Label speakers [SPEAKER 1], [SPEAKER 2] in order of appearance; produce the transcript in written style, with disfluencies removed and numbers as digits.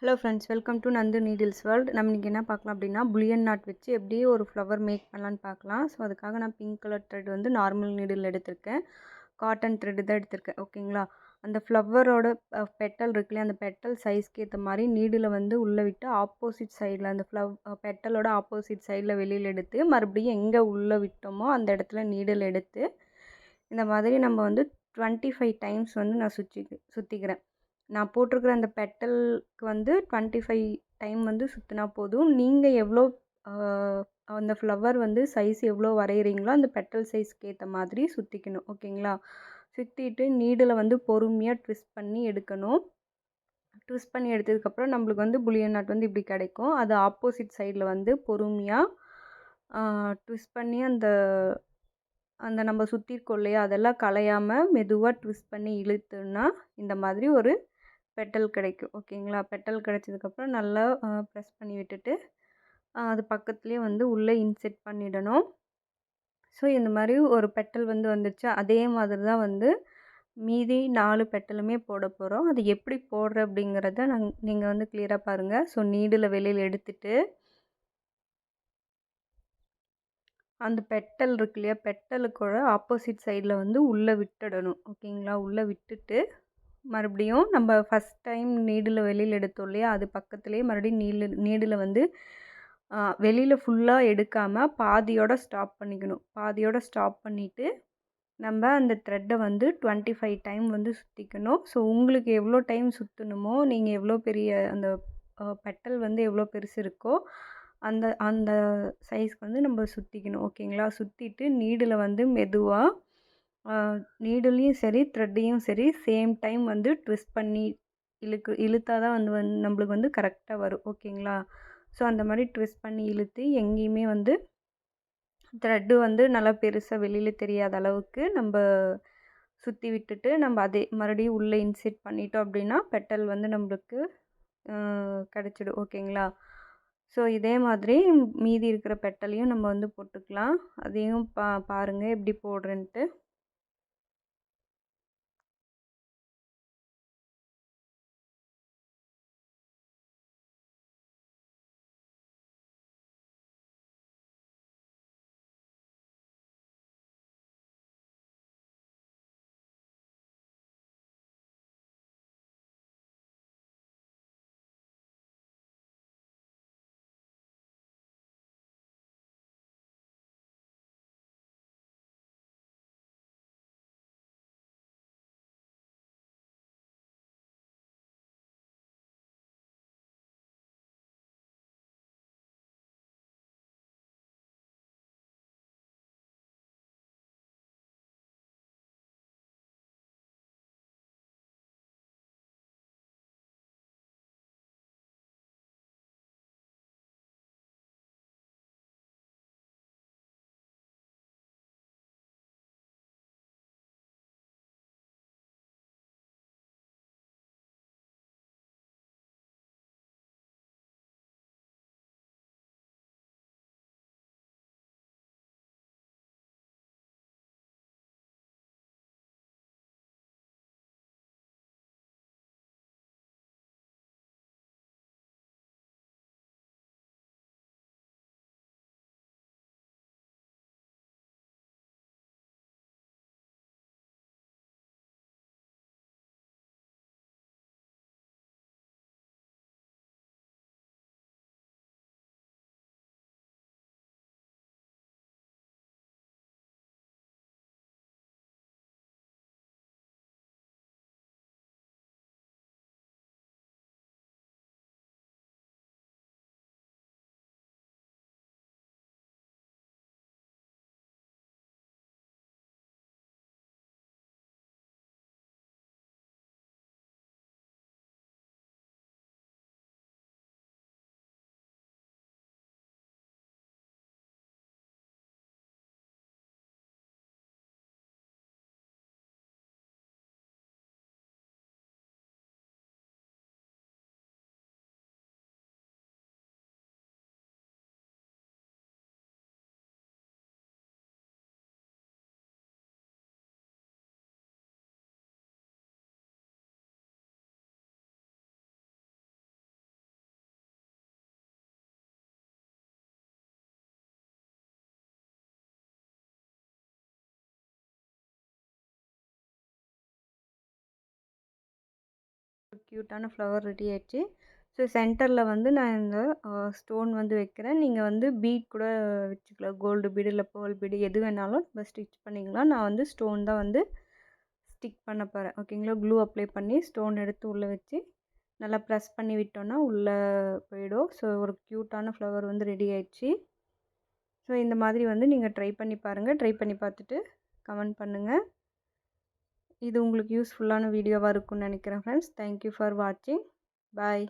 [SPEAKER 1] Hello friends, welcome to Nandu needles world. நம்ம இன்றைக்கி என்ன பார்க்கலாம் அப்படின்னா, புலியன் நாட் வச்சு எப்படி ஒரு ஃப்ளவர் மேக் பண்ணலான்னு பார்க்கலாம். ஸோ அதுக்காக நான் பிங்க் கலர் த்ரெட் வந்து நார்மல் நீடில் எடுத்திருக்கேன். காட்டன் த்ரெட்டு தான் எடுத்திருக்கேன். ஓகேங்களா? அந்த ஃப்ளவரோட பெட்டல் இருக்குல்லையா, அந்த பெட்டல் சைஸ்க்கு ஏற்ற மாதிரி நீடில் வந்து உள்ளே விட்டு ஆப்போசிட் சைடில் அந்த பெட்டலோட ஆப்போசிட் சைடில் வெளியில் எடுத்து மறுபடியும் எங்கே உள்ளே விட்டோமோ அந்த இடத்துல நீடில் எடுத்து இந்த மாதிரி நம்ம வந்து 25 டைம்ஸ் வந்து நான் சுற்றிக்கிறேன். நான் போட்டிருக்கிற அந்த பெட்டலுக்கு வந்து 25 டைம் வந்து சுற்றினா போதும். நீங்கள் எவ்வளோ அந்த ஃப்ளவர் வந்து சைஸ் எவ்வளோ வரைகிறீங்களோ அந்த பெட்டல் சைஸ்க்கு ஏற்ற மாதிரி சுற்றிக்கணும். ஓகேங்களா? சுற்றிட்டு நீடில் வந்து பொறுமையாக ட்விஸ்ட் பண்ணி எடுக்கணும். ட்விஸ்ட் பண்ணி எடுத்ததுக்கப்புறம் நம்மளுக்கு வந்து புலியன் நாட் வந்து இப்படி கிடைக்கும். அது ஆப்போசிட் சைடில் வந்து பொறுமையாக ட்விஸ்ட் பண்ணி அந்த அந்த நம்ம சுற்றிருக்கோம் இல்லையா, அதெல்லாம் கலையாமல் மெதுவாக ட்விஸ்ட் பண்ணி இழுத்தோன்னா இந்த மாதிரி ஒரு பெட்டல் கிடைக்கும். ஓகேங்களா? பெட்டல் கிடைச்சதுக்கப்புறம் நல்லா ப்ரெஸ் பண்ணி விட்டுட்டு அது பக்கத்துலேயே வந்து உள்ளே இன்செர்ட் பண்ணிடணும். ஸோ இந்த மாதிரி ஒரு பெட்டல் வந்து வந்துடுச்சு. அதே மாதிரி தான் வந்து மீதி 4 பெட்டலுமே போட போகிறோம். அது எப்படி போடுற அப்படிங்கிறத நீங்கள் வந்து கிளியராக பாருங்கள். ஸோ நீடில் வெளியில் எடுத்துட்டு அந்த பெட்டல் இருக்கு இல்லையா, பெட்டலுக்கூட ஆப்போசிட் சைடில் வந்து உள்ளே விட்டுடணும். ஓகேங்களா? உள்ளே விட்டுட்டு மறுபடியும் நம்ம ஃபஸ்ட் டைம் நீடில் வெளியில் எடுத்தோம் இல்லையா, அது பக்கத்துலேயே மறுபடியும் நீடில் வந்து வெளியில் ஃபுல்லாக எடுக்காமல் பாதியோடு ஸ்டாப் பண்ணிக்கணும். பாதியோடு ஸ்டாப் பண்ணிவிட்டு நம்ம அந்த த்ரெட்டை வந்து 25 டைம் வந்து சுற்றிக்கணும். ஸோ உங்களுக்கு எவ்வளோ டைம் சுற்றணுமோ, நீங்கள் எவ்வளோ பெரிய அந்த பெட்டல் வந்து எவ்வளோ பெருசு இருக்கோ அந்த அந்த சைஸ்க்கு வந்து நம்ம சுற்றிக்கணும். ஓகேங்களா? சுற்றிட்டு நீடில் வந்து மெதுவாக நீடிலையும் சரி த்ரெட்டையும் சரி சேம் டைம் வந்து ட்விஸ்ட் பண்ணி இழுத்தா தான் வந்து நம்மளுக்கு வந்து கரெக்டாக வரும். ஓகேங்களா? ஸோ அந்த மாதிரி ட்விஸ்ட் பண்ணி இழுத்து எங்கேயுமே வந்து த்ரெட்டு வந்து நல்லா பெருசாக வெளியில் தெரியாத அளவுக்கு நம்ம சுற்றி விட்டுட்டு நம்ம அதே மறுபடியும் உள்ளே இன்செர்ட் பண்ணிட்டோம் அப்படின்னா பெட்டல் வந்து நம்மளுக்கு கிடச்சிடும். ஓகேங்களா? ஸோ இதே மாதிரி மீதி இருக்கிற பெட்டலையும் நம்ம வந்து போட்டுக்கலாம். அதையும் பாருங்கள் எப்படி போடுறேன்ட்டு. க்யூட்டான ஃப்ளவர் ரெடி ஆயிடுச்சு. ஸோ சென்டரில் வந்து நான் இந்த ஸ்டோன் வந்து வைக்கிறேன். நீங்கள் வந்து பீட் கூட வச்சுக்கலாம். கோல்டு பீடு இல்லை பேர்ல் பீடு எது வேணாலும் நம்ம ஸ்டிச் பண்ணிக்கலாம். நான் வந்து ஸ்டோன் தான் வந்து ஸ்டிக் பண்ண போகிறேன். ஓகேங்களா? க்ளூ அப்ளை பண்ணி ஸ்டோன் எடுத்து உள்ளே வச்சு நல்லா ப்ரெஸ் பண்ணி விட்டோன்னா உள்ளே போயிடும். ஸோ ஒரு க்யூட்டான ஃப்ளவர் வந்து ரெடி ஆயிடுச்சு. ஸோ இந்த மாதிரி வந்து நீங்கள் ட்ரை பண்ணி பாருங்கள். ட்ரை பண்ணி பார்த்துட்டு கமெண்ட் பண்ணுங்கள். இது உங்களுக்கு யூஸ்ஃபுல்லான வீடியோவாக இருக்கும்னு நினைக்கிறேன் ஃப்ரெண்ட்ஸ். தேங்க்யூ ஃபார் வாட்சிங். பாய்.